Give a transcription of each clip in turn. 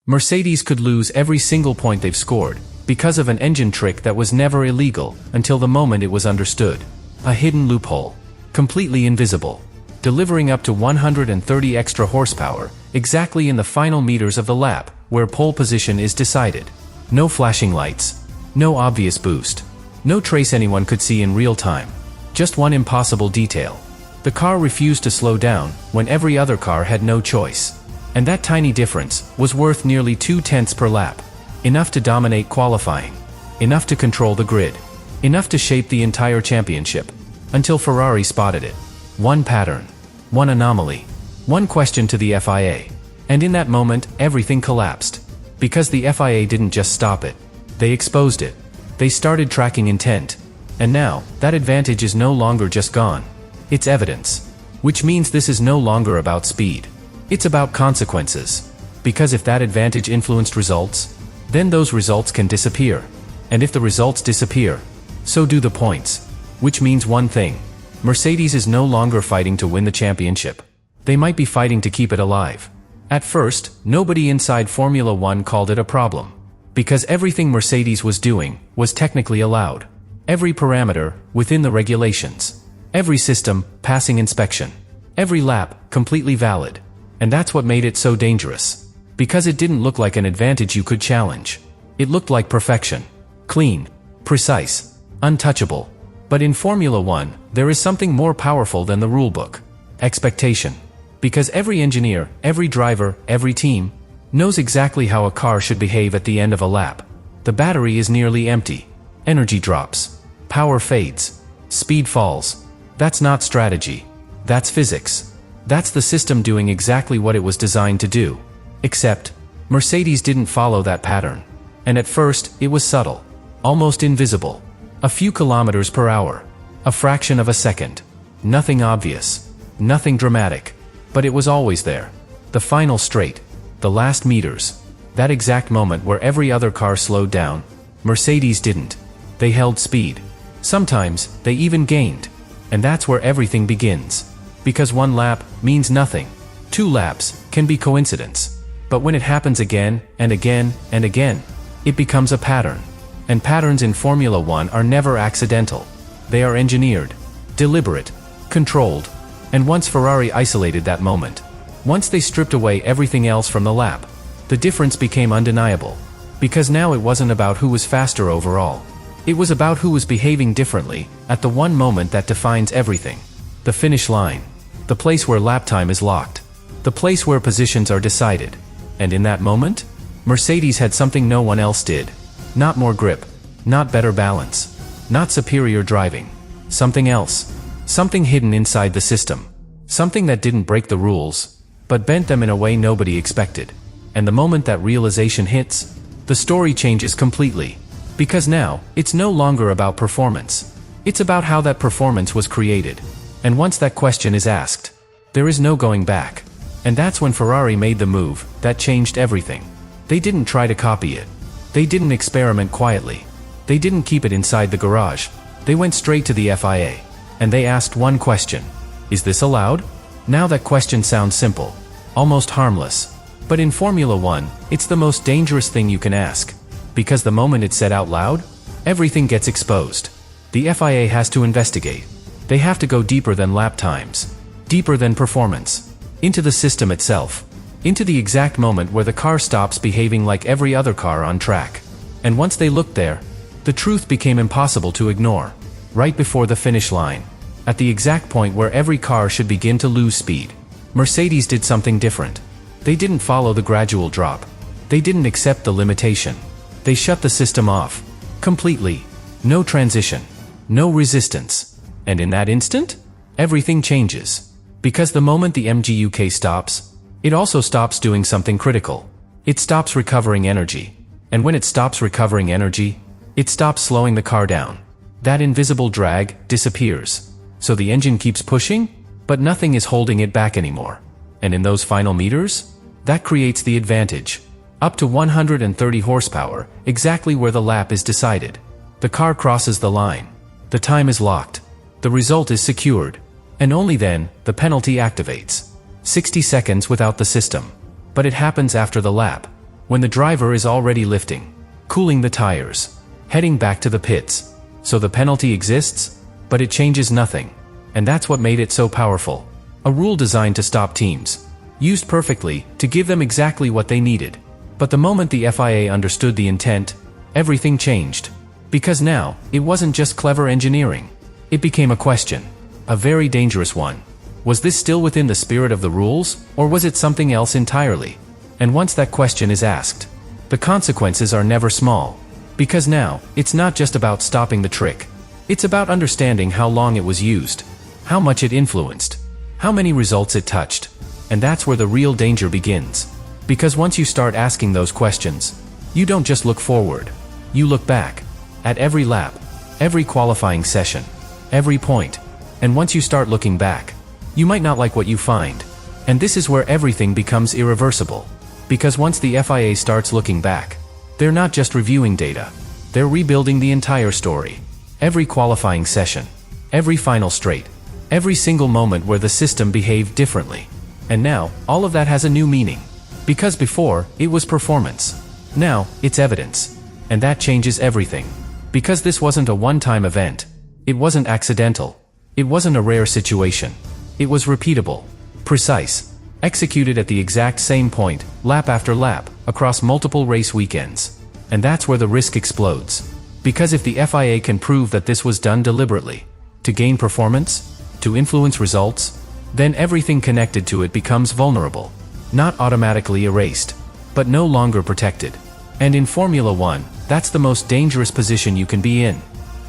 Mercedes could lose every single point they've scored, because of an engine trick that was never illegal, until the moment it was understood. A hidden loophole. Completely invisible. Delivering up to 130 extra horsepower, exactly in the final meters of the lap, where pole position is decided. No flashing lights. No obvious boost. No trace anyone could see in real time. Just one impossible detail. The car refused to slow down, when every other car had no choice. And that tiny difference was worth nearly 2/10 per lap. Enough to dominate qualifying. Enough to control the grid. Enough to shape the entire championship. Until Ferrari spotted it. One pattern. One anomaly. One question to the FIA. And in that moment, everything collapsed. Because the FIA didn't just stop it. They exposed it. They started tracking intent. And now, that advantage is no longer just gone. It's evidence. Which means this is no longer about speed. It's about consequences. Because if that advantage influenced results, then those results can disappear. And if the results disappear, so do the points. Which means one thing. Mercedes is no longer fighting to win the championship. They might be fighting to keep it alive. At first, nobody inside Formula One called it a problem. Because everything Mercedes was doing was technically allowed. Every parameter, within the regulations. Every system, passing inspection. Every lap, completely valid. And that's what made it so dangerous. Because it didn't look like an advantage you could challenge. It looked like perfection. Clean. Precise. Untouchable. But in Formula One, there is something more powerful than the rulebook. Expectation. Because every engineer, every driver, every team, knows exactly how a car should behave at the end of a lap. The battery is nearly empty. Energy drops. Power fades. Speed falls. That's not strategy. That's physics. That's the system doing exactly what it was designed to do. Except, Mercedes didn't follow that pattern. And at first, it was subtle. Almost invisible. A few kilometers per hour. A fraction of a second. Nothing obvious. Nothing dramatic. But it was always there. The final straight. The last meters. That exact moment where every other car slowed down. Mercedes didn't. They held speed. Sometimes, they even gained. And that's where everything begins. Because one lap means nothing. 2 laps can be coincidence. But when it happens again, and again, and again, it becomes a pattern. And patterns in Formula One are never accidental. They are engineered, deliberate, controlled. And once Ferrari isolated that moment, once they stripped away everything else from the lap, the difference became undeniable. Because now it wasn't about who was faster overall. It was about who was behaving differently, at the one moment that defines everything. The finish line. The place where lap time is locked. The place where positions are decided. And in that moment, Mercedes had something no one else did. Not more grip. Not better balance. Not superior driving. Something else. Something hidden inside the system. Something that didn't break the rules, but bent them in a way nobody expected. And the moment that realization hits, the story changes completely. Because now, it's no longer about performance. It's about how that performance was created. And once that question is asked, there is no going back. And that's when Ferrari made the move that changed everything. They didn't try to copy it. They didn't experiment quietly. They didn't keep it inside the garage. They went straight to the FIA. And they asked one question. Is this allowed? Now that question sounds simple. Almost harmless. But in Formula One, it's the most dangerous thing you can ask. Because the moment it's said out loud, everything gets exposed. The FIA has to investigate. They have to go deeper than lap times. Deeper than performance. Into the system itself. Into the exact moment where the car stops behaving like every other car on track. And once they looked there, the truth became impossible to ignore. Right before the finish line. At the exact point where every car should begin to lose speed. Mercedes did something different. They didn't follow the gradual drop. They didn't accept the limitation. They shut the system off. Completely. No transition. No resistance. And in that instant, everything changes. Because the moment the MGUK stops, it also stops doing something critical. It stops recovering energy. And when it stops recovering energy, it stops slowing the car down. That invisible drag disappears. So the engine keeps pushing, but nothing is holding it back anymore. And in those final meters, that creates the advantage. Up to 130 horsepower, exactly where the lap is decided. The car crosses the line. The time is locked. The result is secured. And only then, the penalty activates. 60 seconds without the system. But it happens after the lap. when the driver is already lifting, cooling the tires, heading back to the pits. So the penalty exists, but it changes nothing. And that's what made it so powerful. A rule designed to stop teams, used perfectly to give them exactly what they needed. But the moment the FIA understood the intent, everything changed. Because now, it wasn't just clever engineering. It became a question. A very dangerous one. Was this still within the spirit of the rules, or was it something else entirely? And once that question is asked, the consequences are never small. Because now, it's not just about stopping the trick. It's about understanding how long it was used, how much it influenced, how many results it touched. And that's where the real danger begins. Because once you start asking those questions, you don't just look forward. You look back. At every lap, every qualifying session, every point. And once you start looking back, you might not like what you find. And this is where everything becomes irreversible. Because once the FIA starts looking back, they're not just reviewing data. They're rebuilding the entire story. Every qualifying session, every final straight, every single moment where the system behaved differently. And now, all of that has a new meaning. Because before, it was performance. Now, it's evidence. And that changes everything. Because this wasn't a one-time event. It wasn't accidental. It wasn't a rare situation. It was repeatable, precise, executed at the exact same point, lap after lap, across multiple race weekends. And that's where the risk explodes. Because if the FIA can prove that this was done deliberately, to gain performance, to influence results, then everything connected to it becomes vulnerable. Not automatically erased, but no longer protected. And in Formula One, that's the most dangerous position you can be in.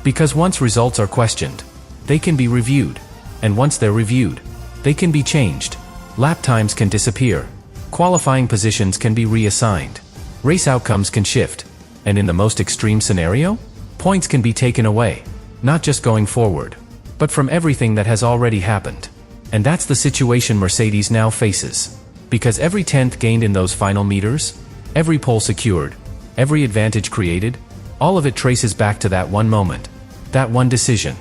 Because once results are questioned, they can be reviewed. And once they're reviewed, they can be changed. Lap times can disappear. Qualifying positions can be reassigned. Race outcomes can shift. And in the most extreme scenario, points can be taken away. Not just going forward, but from everything that has already happened. And that's the situation Mercedes now faces. Because every tenth gained in those final meters, every pole secured, every advantage created, all of it traces back to that one moment, that one decision,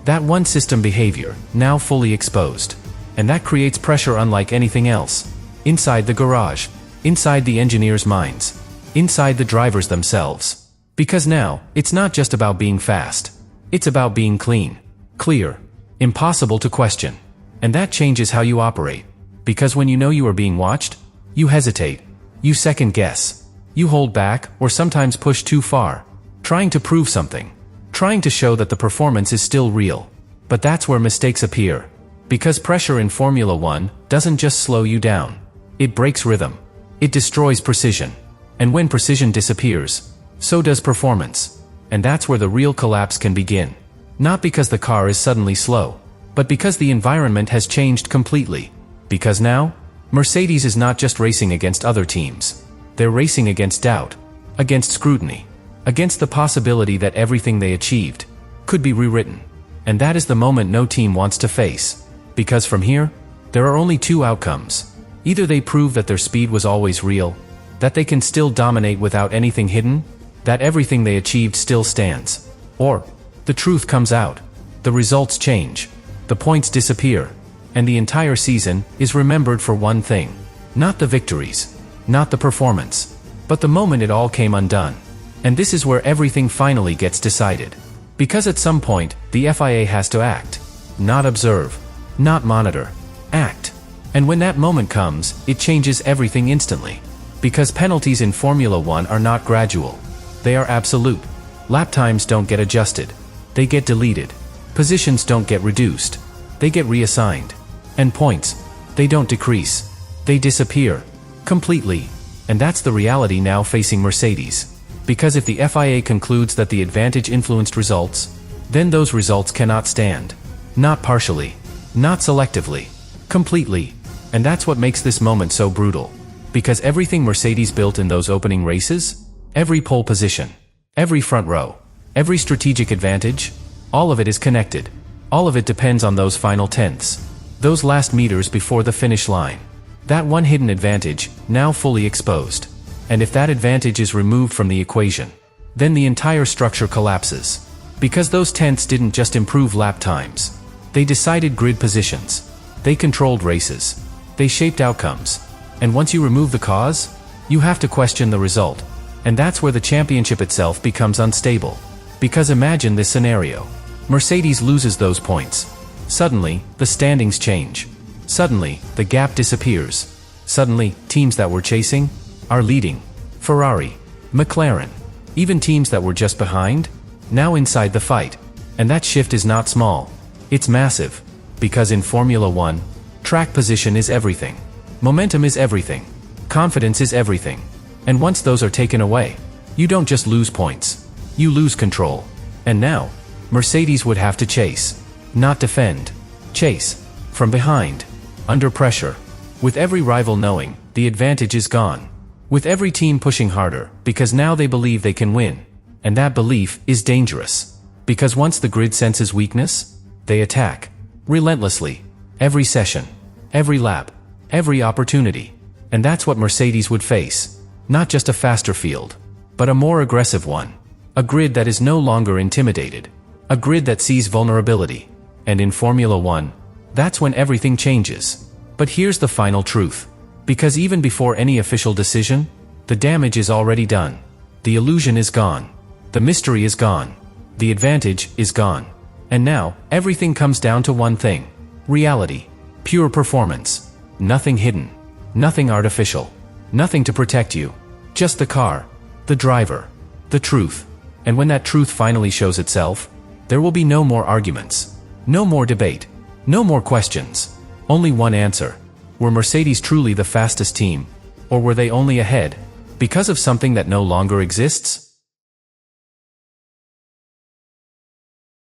that one system behavior, now fully exposed. And that creates pressure unlike anything else. Inside the garage, inside the engineers' minds, inside the drivers themselves. Because now, it's not just about being fast. It's about being clean, clear, impossible to question. And that changes how you operate. Because when you know you are being watched, you hesitate, you second guess, you hold back or sometimes push too far, trying to prove something, trying to show that the performance is still real. But that's where mistakes appear. Because pressure in Formula One doesn't just slow you down. It breaks rhythm. It destroys precision. And when precision disappears, so does performance. And that's where the real collapse can begin. Not because the car is suddenly slow, but because the environment has changed completely. Because now, Mercedes is not just racing against other teams. They're racing against doubt, against scrutiny, against the possibility that everything they achieved could be rewritten. And that is the moment no team wants to face. Because from here, there are only two outcomes. Either they prove that their speed was always real, that they can still dominate without anything hidden, that everything they achieved still stands. Or, the truth comes out. The results change. The points disappear. And the entire season is remembered for one thing. Not the victories, not the performance, but the moment it all came undone. And this is where everything finally gets decided. Because at some point, the FIA has to act. Not observe, not monitor, act. And when that moment comes, it changes everything instantly. Because penalties in Formula One are not gradual. They are absolute. Lap times don't get adjusted. They get deleted. Positions don't get reduced. They get reassigned. And points, they don't decrease. They disappear. Completely. And that's the reality now facing Mercedes. Because if the FIA concludes that the advantage influenced results, then those results cannot stand. Not partially. Not selectively. Completely. And that's what makes this moment so brutal. Because everything Mercedes built in those opening races, every pole position, every front row, every strategic advantage, all of it is connected. All of it depends on those final tenths. Those last meters before the finish line. That one hidden advantage, now fully exposed. And if that advantage is removed from the equation, then the entire structure collapses. Because those tenths didn't just improve lap times. They decided grid positions. They controlled races. They shaped outcomes. And once you remove the cause, You have to question the result. And that's where the championship itself becomes unstable. Because imagine this scenario. Mercedes loses those points. Suddenly, the standings change. Suddenly, the gap disappears. Suddenly, teams that were chasing are leading. Ferrari, McLaren, even teams that were just behind, now inside the fight. And that shift is not small. It's massive. Because in Formula 1, track position is everything. Momentum is everything. Confidence is everything. And once those are taken away, you don't just lose points. You lose control. And now, Mercedes would have to chase. Not defend. Chase. From behind. Under pressure. With every rival knowing, the advantage is gone. With every team pushing harder, because now they believe they can win. And that belief is dangerous. Because once the grid senses weakness, they attack. Relentlessly. Every session. Every lap. Every opportunity. And that's what Mercedes would face. Not just a faster field, but a more aggressive one. A grid that is no longer intimidated. A grid that sees vulnerability. And in Formula 1, that's when everything changes. But here's the final truth. Because even before any official decision, the damage is already done. The illusion is gone. The mystery is gone. The advantage is gone. And now, everything comes down to one thing. Reality. Pure performance. Nothing hidden. Nothing artificial. Nothing to protect you. Just the car. The driver. The truth. And when that truth finally shows itself, there will be no more arguments. No more debate. No more questions. Only one answer. Were Mercedes truly the fastest team? Or were they only ahead because of something that no longer exists?